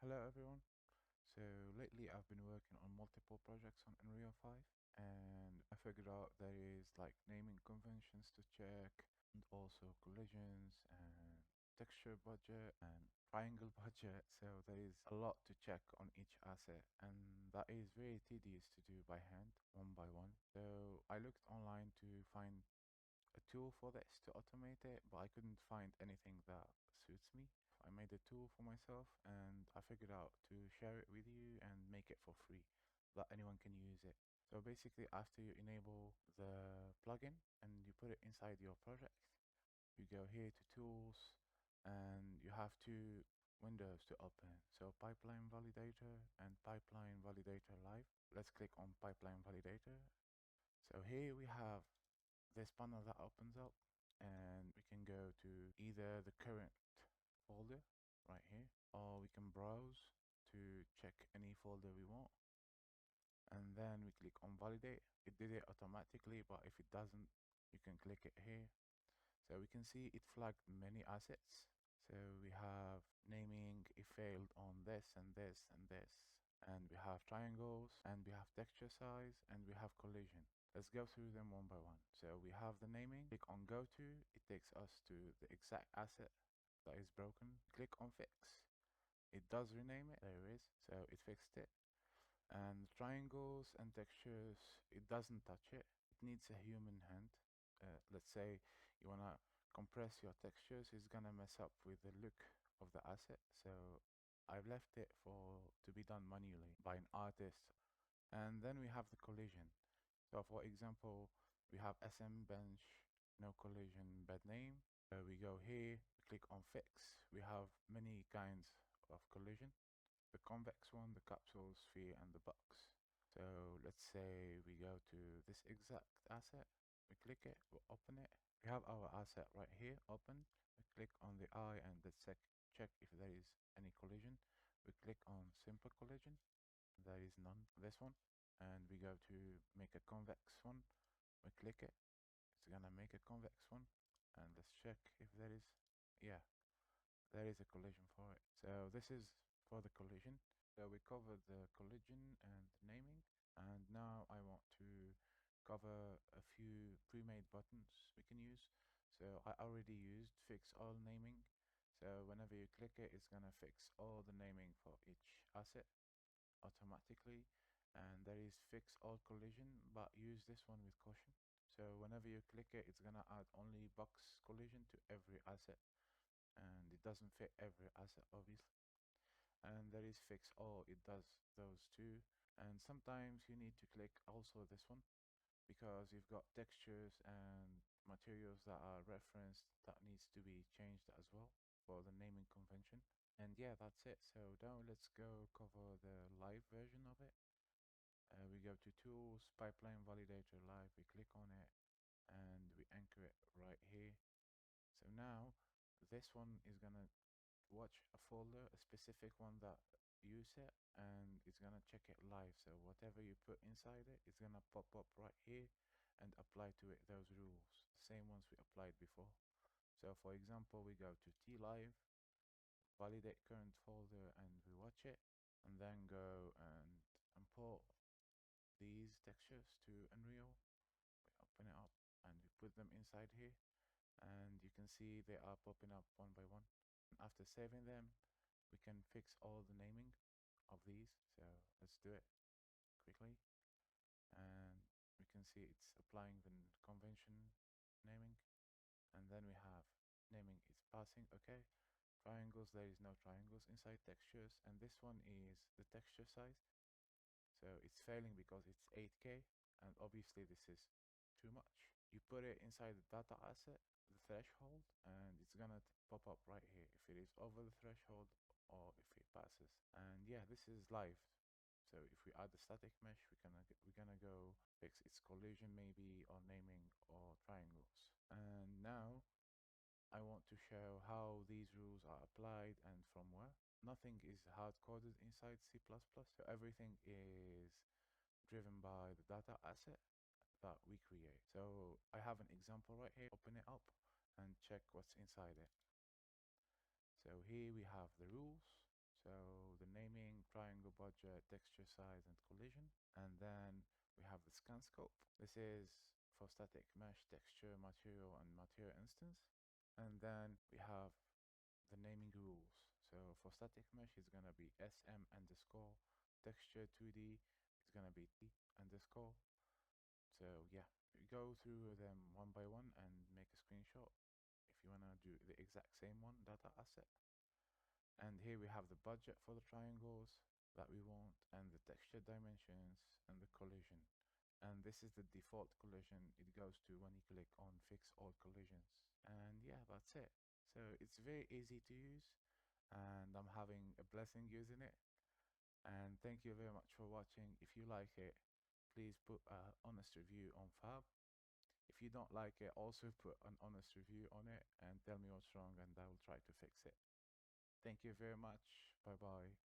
Hello everyone. So lately I've been working on multiple projects on Unreal 5 and I figured out there is like naming conventions to check and also collisions and texture budget and triangle budget. So there is a lot to check on each asset and that is very tedious to do by hand one by one. So I looked online to find a tool for this to automate it, but I couldn't find anything that suits me. I made a tool for myself and I figured out to share it with you and make it for free, that anyone can use it. So basically, after you enable the plugin and you put it inside your project, you go here to tools and you have two windows to open. So pipeline validator and pipeline validator live. Let's click on pipeline validator. So here we have this panel that opens up and we can go to either the current folder right here, or we can browse to check any folder we want, and then we click on validate. It did it automatically, but if it doesn't, you can click it here. So we can see it flagged many assets. So we have naming, it failed on this and this and this, and we have triangles, and we have texture size, and we have collision. Let's go through them one by one. So we have the naming, click on go to, it takes us to the exact asset that is broken. Click on fix, it does rename it, there it is, so it fixed it. And triangles and textures, it doesn't touch it, it needs a human hand. Let's say you wanna compress your textures, it's gonna mess up with the look of the asset, so I've left it to be done manually by an artist. And then we have the collision. So for example, we have SM bench, no collision, bad name. We go here, we click on fix. We have many kinds of collision. The convex one, the capsule, sphere, and the box. So let's say we go to this exact asset, we click it, we open it. We have our asset right here, open. We click on the eye and let's check if there is any collision. We click on simple collision, there is none. This one, and we go to make a convex one. We click it, it's gonna make a convex one, and let's check if there is, yeah, there is a collision for it. So this is for the collision. So we covered the collision and the naming, and now I want to cover a few pre-made buttons we can use. So I already used fix all naming. So whenever you click it, it's gonna fix all the naming for each asset automatically. And there is fix all collision, but use this one with caution. So whenever you click it, it's gonna add only box collision to every asset, and it doesn't fit every asset obviously. And there is fix all, it does those too. And sometimes you need to click also this one because you've got textures and materials that are referenced that needs to be changed as well for the naming convention. And yeah, that's it. So now let's go cover the live version of it. We go to tools, pipeline validator live, we click on it and we anchor it right here. So now this one is gonna watch a folder, a specific one that you set, and it's gonna check it live. So whatever you put inside it, it's gonna pop up right here and apply to it those rules, the same ones we applied before. So for example, we go to T live, validate current folder, and we watch it, and then go and import these textures to Unreal. We open it up and we put them inside here, and you can see they are popping up one by one. And after saving them, we can fix all the naming of these. So let's do it quickly. And we can see it's applying the convention naming. And then we have naming is passing, okay. Triangles, there is no triangles inside textures. And this one is the texture size. So it's failing because it's 8K. And obviously this is too much. You put it inside the data asset, the threshold, and it's gonna pop up right here if it is over the threshold or if it passes. And yeah, this is live. So if we add the static mesh, we're gonna go fix its collision maybe, or naming, or triangles. And now I want to show how these rules are applied and from where. Nothing is hard coded inside C++, so everything is driven by the data asset that we create. So I have an example right here. Open it up and check what's inside it. So here we have the rules. So the naming, triangle budget, texture size, and collision. And then we have the scan scope. This is for static mesh, texture, material, and material instance. And then we have the naming rules. So for static mesh, it's gonna be SM underscore. Texture 2D is gonna be T underscore. So yeah, you go through them one by one and make a screenshot if you wanna do the exact same one, data asset. And here we have the budget for the triangles that we want, and the texture dimensions, and the collision. And this is the default collision it goes to when you click on fix all collisions. And yeah, that's it. So it's very easy to use, and I'm having a blessing using it. And thank you very much for watching. If you like it, please put an honest review on Fab. If you don't like it, also put an honest review on it and tell me what's wrong, and I will try to fix it. Thank you very much. Bye bye.